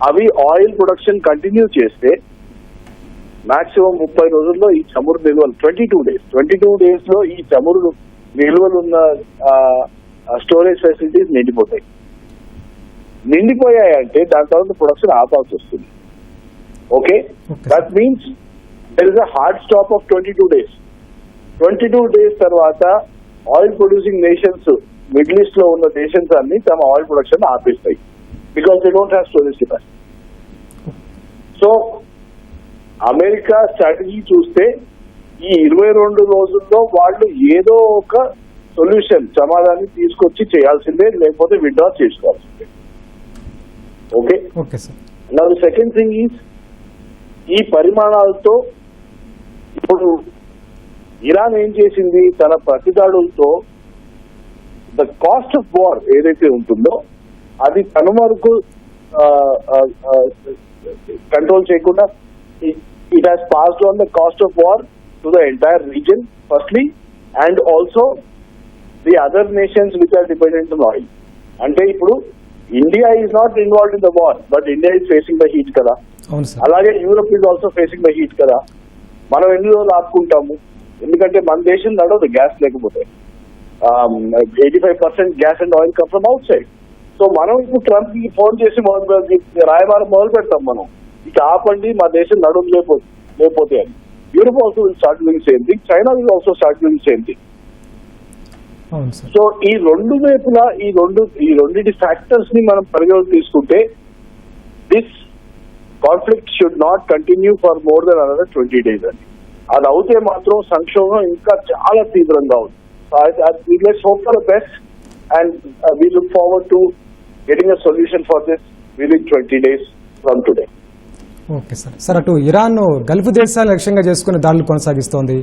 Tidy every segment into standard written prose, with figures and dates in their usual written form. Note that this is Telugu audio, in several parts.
అవి ఆయిల్ ప్రొడక్షన్ కంటిన్యూ చేస్తే మాక్సిమం 30 రోజుల్లో ఈ చమురు నిల్వలు 22 days లో ఈ చమురు నిల్వలు ఉన్న స్టోరేజ్ ఫెసిలిటీస్ నిండిపోయాయంటే దాని తర్వాత ప్రొడక్షన్ ఆపాల్సి వస్తుంది. Okay, that means there is a hard stop of 22 days. 22 days తర్వాత oil producing nations, middle east లో ఉన్న నేషన్స్ అన్ని తమ ఆయిల్ ప్రొడక్షన్ ఆపేస్తాయి, because they don't have storage capacity. So America strategy చూస్తే ఈ 22 రోజుల్లో వాళ్ళు ఏదో ఒక సొల్యూషన్ సమాధానం తీసుకొచ్చి చేయాల్సిందే, లేకపోతే విత్డ్రా చేసుకోవాల్సిందే. ఓకే, నా సెకండ్ థింగ్ ఈజ్ ఈ పరిమాణాలతో ఇప్పుడు ఇరాన్ ఏం చేసింది, తన ప్రతిదాడులతో ద కాస్ట్ ఆఫ్ వార్ ఏదైతే ఉంటుందో అది తన వరకు కంట్రోల్ చేయకుండా it has passed on the cost of war to the entire region firstly, and also the other nations which are dependent on oil. అంటే ఇప్పుడు India is not involved in the war, but India is facing the heat కదా. అలాగే Europe is also facing the heat కదా. మనం ఎన్ని రోజులు ఆపుకుంటాము? ఎందుకంటే మన దేశం నడవదు గ్యాస్ లేకపోతే. 85% gas and oil come from out side. So మనం ఇప్పుడు ట్రంప్ కి ఫోన్ చేసి రాయబారం మొదలు పెడతాం, మనం ఇక ఆపండి, మా దేశం నడుము లేకపోతే అని. Europe also will start doing same thing, China will also start doing same thing. So ఈ రెండు వైపులా ఈ రెండింటి ఫ్యాక్టర్స్ ని మనం పరిగణలోకి తీసుకుంటే this conflict should not continue for more than another 20 days అండి. అది అవుతే మాత్రం సంక్షోభం ఇంకా చాలా తీవ్రంగా ఉంది. Let's hope for the best and we look forward to getting a solution for this within 20 days from today. Okay sir, అటు ఇరాన్ గల్ఫ్ దేశాలను లక్ష్యంగా చేసుకుని దాడులు కొనసాగిస్తోంది.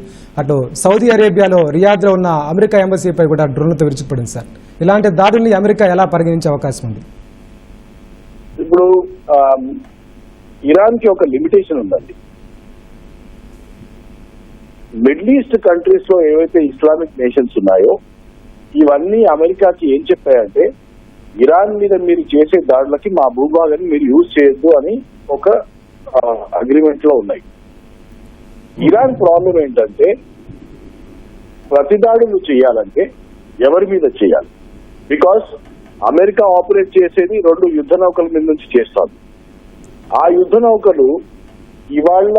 అటు సౌదీ అరేబియాలో రియాద్ లో ఉన్న అమెరికా ఎంబసీపై కూడా డ్రోన్లతో విరుచుకుపడింది సార్. ఇలాంటి దాడుల్ని అమెరికా ఎలా పరిగణించే అవకాశం ఉంది? ఇప్పుడు ఇరాన్ కి ఒక లిమిటేషన్ ఉందండి. మిడిల్ ఈస్ట్ కంట్రీస్ లో ఏవైతే ఇస్లామిక్ నేషన్స్ ఉన్నాయో ఇవన్నీ అమెరికాకి ఏం చెప్పాయంటే, ఇరాన్ మీద మీరు చేసే దాడులకి మా భూభాగాన్ని మీరు యూజ్ చేయొద్దు అని ఒక అగ్రిమెంట్ లో ఉన్నాయి. ఇరాన్ ప్రాబ్లం ఏంటంటే, ప్రతి దాడులు చేయాలంటే ఎవరి మీద చేయాలి? బికాస్ అమెరికా ఆపరేట్ చేసేది 2 యుద్ధ నౌకల మీద నుంచి చేస్తాను. ఆ యుద్ధ నౌకలు ఇవాళ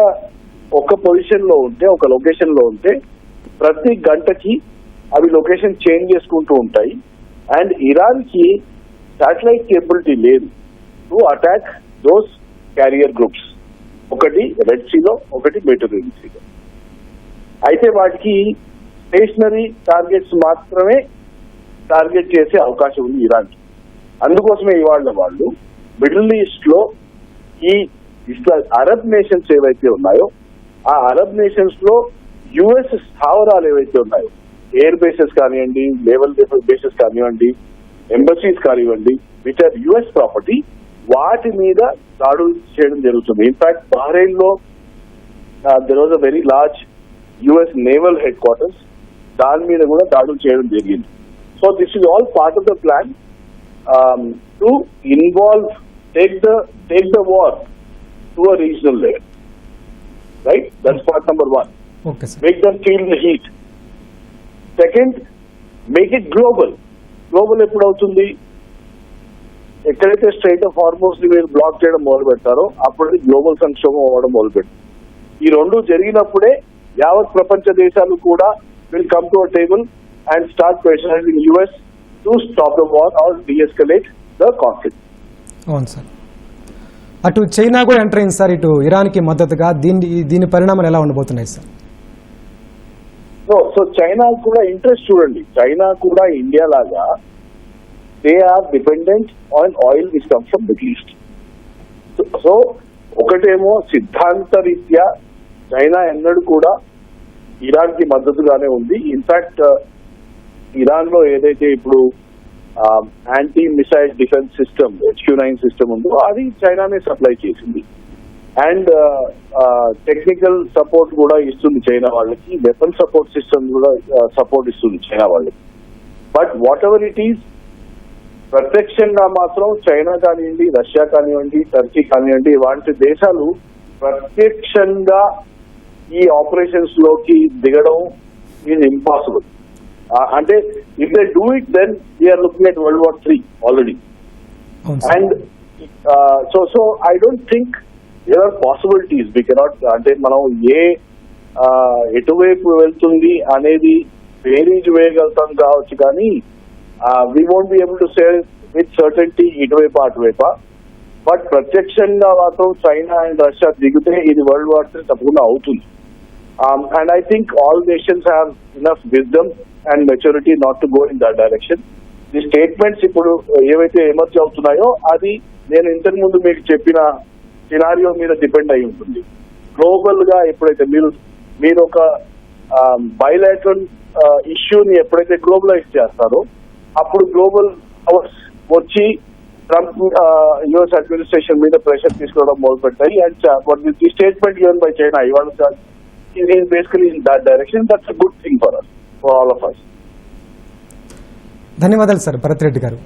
ఒక పొజిషన్ లో ఉంటే, ఒక లొకేషన్ లో ఉంటే ప్రతి గంటకి అవి లొకేషన్ చేంజ్ చేసుకుంటూ ఉంటాయి. అండ్ ఇరాన్ కి శాటిలైట్ కేబిలిటీ లేదు to attack those carrier groups. ఒకటి రెడ్ సీలో, ఒకటి మెడిటరేనియన్ సీలో. అయితే వాటికి స్టేషనరీ టార్గెట్స్ మాత్రమే టార్గెట్ చేసే అవకాశం ఉంది ఇరాన్కి. అందుకోసమే ఇవాళ వాళ్ళు మిడిల్ ఈస్ట్ లో ఈ అరబ్ నేషన్స్ ఏవైతే ఉన్నాయో ఆ అరబ్ నేషన్స్ లో యుఎస్ స్థావరాలు ఏవైతే ఉన్నాయో, ఎయిర్ బేసెస్ కానివ్వండి, నేవల్ బేసెస్ కానివ్వండి, ఎంబసీస్ కానివ్వండి, విచ్ ఆర్ యుఎస్ ప్రాపర్టీ, వాటి మీద దాడులు చేయడం జరుగుతుంది. ఇన్ఫాక్ట్ బహ్రెయిన్ లో there was a very large US naval head quarters, దాని మీద కూడా దాడులు చేయడం జరిగింది. So this is all part of the plan to involve take the war to a regional level. Right, that's part number 1. Make them feel the heat. Second, make it global. Global ఎప్పుడు అవుతుంది? ఎక్కడైతే స్ట్రైట్ ఆఫ్ హార్మోన్స్ ని మీరు బ్లాక్ చేయడం మొదలు పెడతారో అప్పుడు గ్లోబల్ సంక్షోభం అవ్వడం మొదలు పెడతారు. ఈ రెండు జరిగినప్పుడే యావత్ ప్రపంచ దేశాలు కూడా will come to a table and start pressurizing US to stop the war or deescalate the conflict. అవును సార్, అటు చైనా కూడా ఎంటర్ అయింది సార్ ఇటు ఇరాన్ కి మద్దతుగా. దీని పరిణామాలు ఎలా ఉండబోతున్నాయి సార్? సో చైనా కూడా ఇంట్రెస్ట్ చూడండి. చైనా కూడా ఇండియా లాగా they are dependent on oil which comes from middle east. So ఒకటేమో సిద్ధాంత రీత్యా చైనా ఎన్నడూ కూడా ఇరాన్ కి మద్దతుగానే ఉంది. ఇన్ఫాక్ట్ ఇరాన్ లో ఏదైతే ఇప్పుడు anti missile defence system HQ-9 system ఉందో అది చైనానే సప్లై చేసింది. అండ్ టెక్నికల్ సపోర్ట్ కూడా ఇస్తుంది చైనా వాళ్ళకి, వెపన్ సపోర్ట్ సిస్టమ్ కూడా సపోర్ట్ ఇస్తుంది చైనా వాళ్ళకి. But what ever it is, ప్రత్యక్షంగా మాత్రం చైనా కానివ్వండి, రష్యా కానివ్వండి, టర్కీ కానివ్వండి, వాటి దేశాలు ప్రత్యక్షంగా ఈ ఆపరేషన్స్ లోకి దిగడం ఈజ్ ఇంపాసిబుల్. అంటే if they do it then we're looking at World War III already. And so I don't think there are possibilities. We cannot, అంటే మనం ఎటువైపు వెళ్తుంది అనేది బేరీజ్ వేయగలుగుతాం కావచ్చు, కానీ we won't be able to say with certainty ఇటువైపు అటువైపా. బట్ ప్రత్యక్షంగా మాత్రం చైనా అండ్ రష్యా దిగితే ఇది World War III తప్పకుండా అవుతుంది. And I think all nations have enough wisdom and maturity not to go in that direction. ఈ స్టేట్మెంట్స్ ఇప్పుడు ఏవైతే ఎమర్జ్ అవుతున్నాయో అది నేను ఇంతకు ముందు మీకు చెప్పిన సినారియో మీద డిపెండ్ అయి ఉంటుంది. గ్లోబల్ గా ఎప్పుడైతే మీరు ఒక బైలాటరల్ ఇష్యూని ఎప్పుడైతే గ్లోబలైజ్ చేస్తారో అప్పుడు గ్లోబల్ పవర్స్ వచ్చి ట్రంప్ యుఎస్ అడ్మినిస్ట్రేషన్ మీద ప్రెషర్ తీసుకోవడం మొదలు పెట్టాయి. And the statement given by China ఇవాళ is basically in that direction. That's a good thing for us, for all of us. ధన్యవాదాలు సార్ భరత్ రెడ్డి గారు.